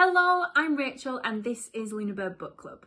Hello, I'm Rachel and this is Lunabird Book Club.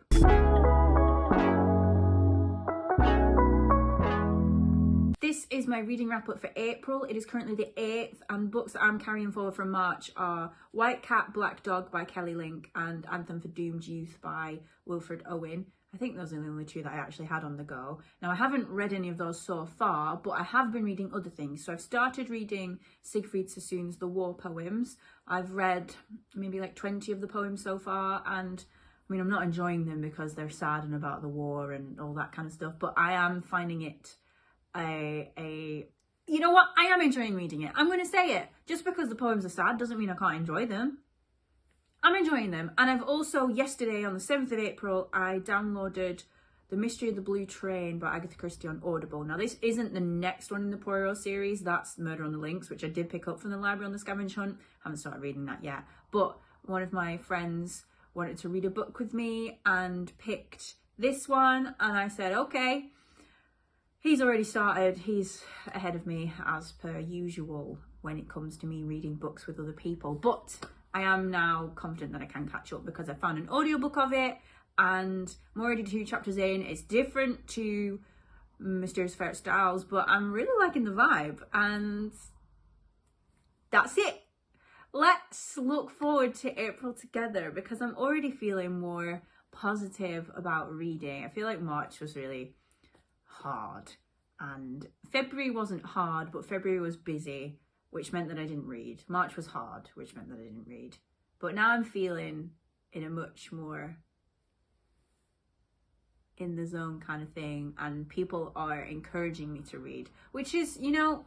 This is my reading wrap up for April. It is currently the 8th and books that I'm carrying forward from March are White Cat, Black Dog by Kelly Link and Anthem for Doomed Youth by Wilfred Owen. I think those are the only two that I actually had on the go. Now, I haven't read any of those so far, but I have been reading other things. So I've started reading Siegfried Sassoon's The War poems. I've read maybe like 20 of the poems so far, and I mean, I'm not enjoying them because they're sad and about the war and all that kind of stuff, but I am finding it you know what? I am enjoying reading it. I'm going to say it. Just because the poems are sad doesn't mean I can't enjoy them. I'm enjoying them. And I've also, yesterday on the 7th of April, I downloaded The Mystery of the Blue Train by Agatha Christie on Audible. Now, this isn't the next one in the Poirot series. That's Murder on the Links, which I did pick up from the library on the scavenge hunt. Haven't started reading that yet. But one of my friends wanted to read a book with me and picked this one. And I said, okay. He's already started. He's ahead of me, as per usual, when it comes to me reading books with other people. But I am now confident that I can catch up because I found an audiobook of it and I'm already 2 chapters in. It's different to Mysterious Ferret Styles, but I'm really liking the vibe, and that's it. Let's look forward to April together because I'm already feeling more positive about reading. I feel like March was really hard and February wasn't hard, but February was busy, which meant that I didn't read. March was hard, which meant that I didn't read. But now I'm feeling in a much more in the zone kind of thing, and people are encouraging me to read, which is, you know,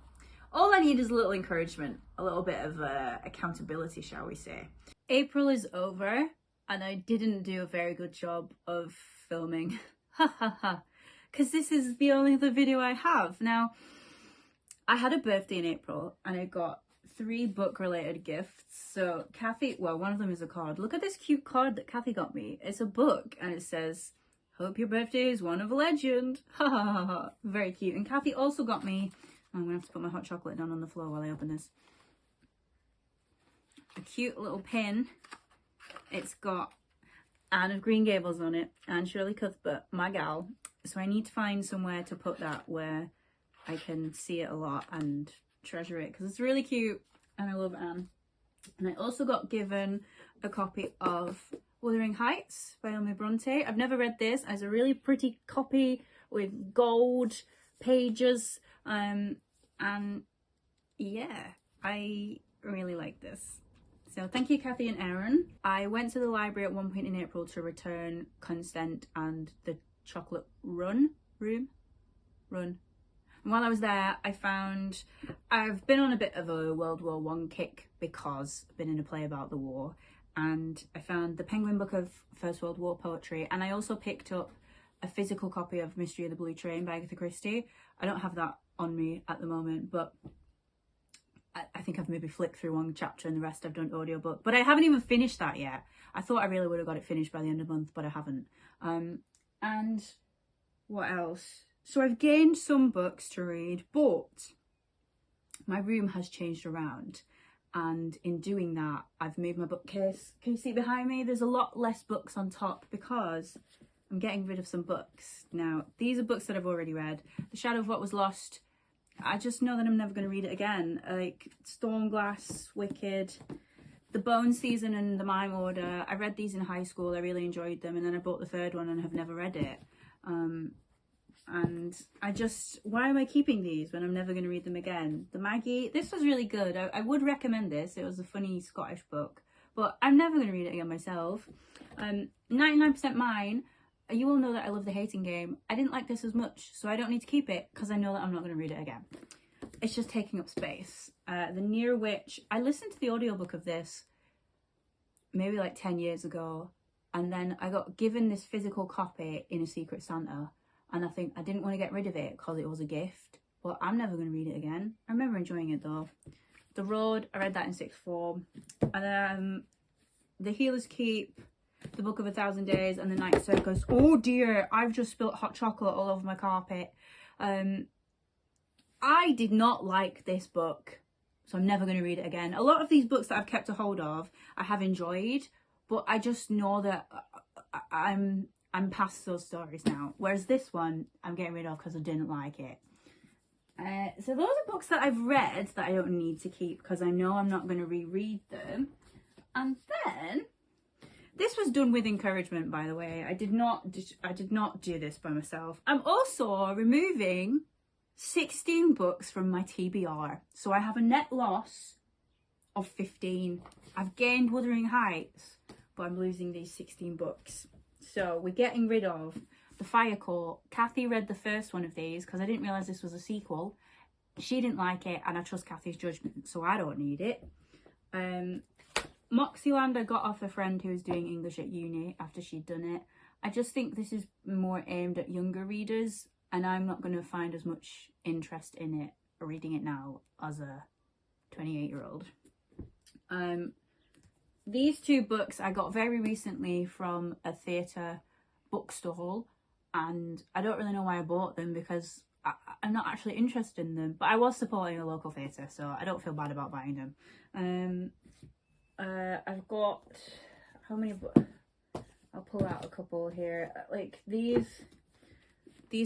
all I need is a little encouragement, a little bit of accountability, shall we say. April is over and I didn't do a very good job of filming. Ha ha ha. Because this is the only other video I have. Now, I had a birthday in April and I got 3 book related gifts. So Cathy, well, one of them is a card. Look at this cute card that Cathy got me. It's a book and it says, "Hope your birthday is one of a legend." Ha ha ha ha. Very cute. And Cathy also got me, I'm gonna have to put my hot chocolate down on the floor while I open this, a cute little pin. It's got Anne of Green Gables on it and Shirley Cuthbert, my gal. So I need to find somewhere to put that where I can see it a lot and treasure it because it's really cute and I love Anne. And I also got given a copy of Wuthering Heights by Brontë. I've never read this. It's a really pretty copy with gold pages, and yeah, I really like this. So thank you, Cathy and Aaron. I went to the library at one point in April to return Consent and the Chocolate Run. And while I was there, I've been on a bit of a World War I kick because I've been in a play about the war, and I found the Penguin Book of First World War poetry, and I also picked up a physical copy of Mystery of the Blue Train by Agatha Christie. I don't have that on me at the moment, but I think I've maybe flicked through one chapter and the rest I've done audiobook, but I haven't even finished that yet. I thought I really would have got it finished by the end of the month, but I haven't. And what else? So I've gained some books to read, but my room has changed around. And in doing that, I've moved my bookcase. Can you see behind me? There's a lot less books on top because I'm getting rid of some books. Now, these are books that I've already read. The Shadow of What Was Lost, I just know that I'm never going to read it again. Like Stormglass, Wicked, The Bone Season and The Mime Order. I read these in high school. I really enjoyed them. And then I bought the 3rd one and have never read it. And I just, why am I keeping these when I'm never going to read them again? The Maggie, this was really good. I would recommend this. It was a funny Scottish book, but I'm never going to read it again myself. 99% Mine, you all know that I love The Hating Game. I didn't like this as much, so I don't need to keep it because I know that I'm not going to read it again. It's just taking up space. The Near Witch, I listened to the audiobook of this maybe like 10 years ago, and then I got given this physical copy in a Secret Santa. And I think I didn't want to get rid of it because it was a gift. But I'm never going to read it again. I remember enjoying it though. The Road, I read that in 6th form. And The Healer's Keep, The Book of 1,000 Days, and The Night Circus. Oh dear, I've just spilt hot chocolate all over my carpet. I did not like this book, so I'm never going to read it again. A lot of these books that I've kept a hold of, I have enjoyed, but I just know that I'm past those stories now. Whereas this one, I'm getting rid of because I didn't like it. So those are books that I've read that I don't need to keep because I know I'm not going to reread them. And then this was done with encouragement, by the way. I did not do this by myself. I'm also removing 16 books from my TBR, so I have a net loss of 15. I've gained Wuthering Heights, but I'm losing these 16 books. So we're getting rid of The Fire Court. Cathy read the first one of these because I didn't realise this was a sequel. She didn't like it, and I trust Cathy's judgment, so I don't need it. Moxieland I got off a friend who was doing English at uni after she'd done it. I just think this is more aimed at younger readers, and I'm not going to find as much interest in it reading it now as a 28-year-old. These two books I got very recently from a theatre bookstall, and I don't really know why I bought them because I'm not actually interested in them, but I was supporting a local theatre, so I don't feel bad about buying them. I've got, how many books? I'll pull out a couple here. Like these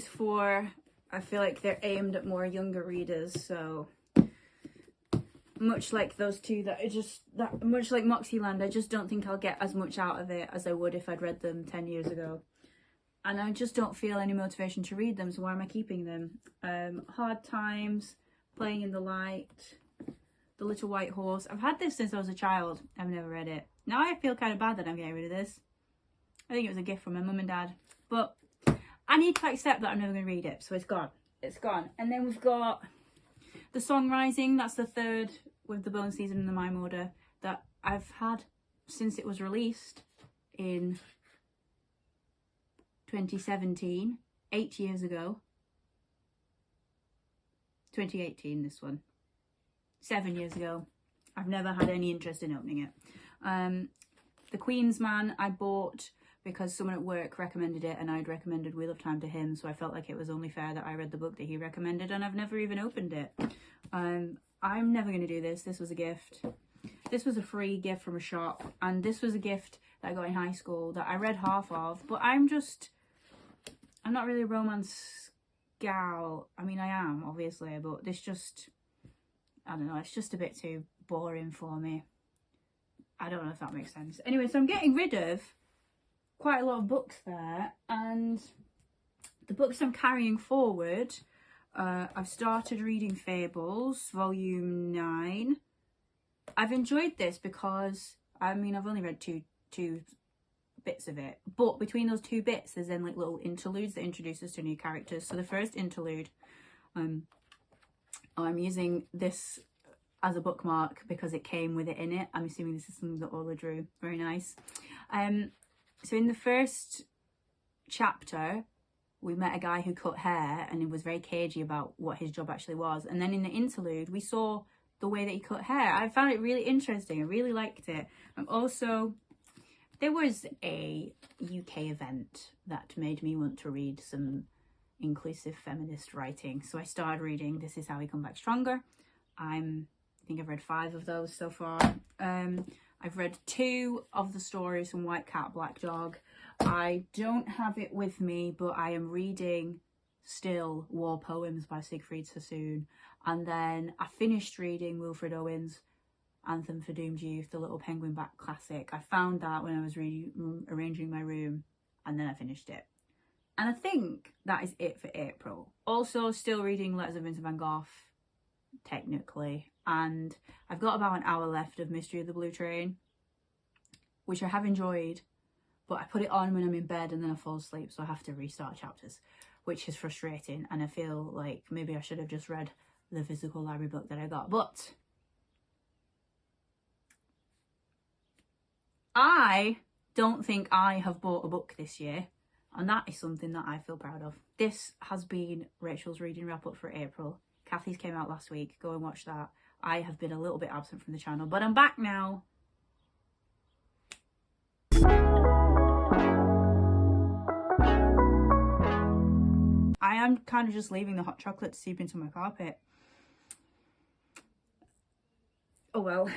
four, I feel like they're aimed at more younger readers, so much like those two much like Moxieland, I just don't think I'll get as much out of it as I would if I'd read them 10 years ago. And I just don't feel any motivation to read them, so why am I keeping them? Hard Times, Playing in the Light, The Little White Horse. I've had this since I was a child. I've never read it. Now I feel kind of bad that I'm getting rid of this. I think it was a gift from my mum and dad. But I need to accept that I'm never going to read it, so it's gone. It's gone. And then we've got The Song Rising. That's the third with the Bone Season and the Mime Order that I've had since it was released in 2017, 8 years ago. 2018, this one. 7 years ago. I've never had any interest in opening it. The Queen's Man I bought because someone at work recommended it, and I'd recommended Wheel of Time to him, so I felt like it was only fair that I read the book that he recommended, and I've never even opened it. I'm never going to do this. This was a gift. This was a free gift from a shop, and this was a gift that I got in high school that I read half of, but I'm not really a romance gal. I mean, I am, obviously, but this just, I don't know, it's just a bit too boring for me. I don't know if that makes sense. Anyway, so I'm getting rid of quite a lot of books there, and the books I'm carrying forward, I've started reading Fables, volume 9. I've enjoyed this because, I mean, I've only read two bits of it, but between those two bits there's then like little interludes that introduce us to new characters. So the first interlude, I'm using this as a bookmark because it came with it in it. I'm assuming this is something that Ola drew. Very nice. So in the first chapter we met a guy who cut hair and he was very cagey about what his job actually was, and then in the interlude we saw the way that he cut hair. I found it really interesting. I really liked it. Also, there was a UK event that made me want to read some inclusive feminist writing, so I started reading This Is How We Come Back Stronger. I think I've read 5 of those so far. I've read 2 of the stories from White Cat, Black Dog. I don't have it with me, but I am reading still War Poems by Siegfried Sassoon. And then I finished reading Wilfred Owen's Anthem for Doomed Youth, the little penguin back classic. I found that when I was arranging my room, and then I finished it. And I think that is it for April. Also still reading Letters of Vincent van Gogh, technically. And I've got about an hour left of Mystery of the Blue Train, which I have enjoyed, but I put it on when I'm in bed and then I fall asleep, so I have to restart chapters, which is frustrating, and I feel like maybe I should have just read the physical library book that I got. But I don't think I have bought a book this year, and that is something that I feel proud of. This has been Rachel's reading wrap up for April. Cathy's came out last week. Go and watch that. I have been a little bit absent from the channel, but I'm back now. I am kind of just leaving the hot chocolate to seep into my carpet. Oh well.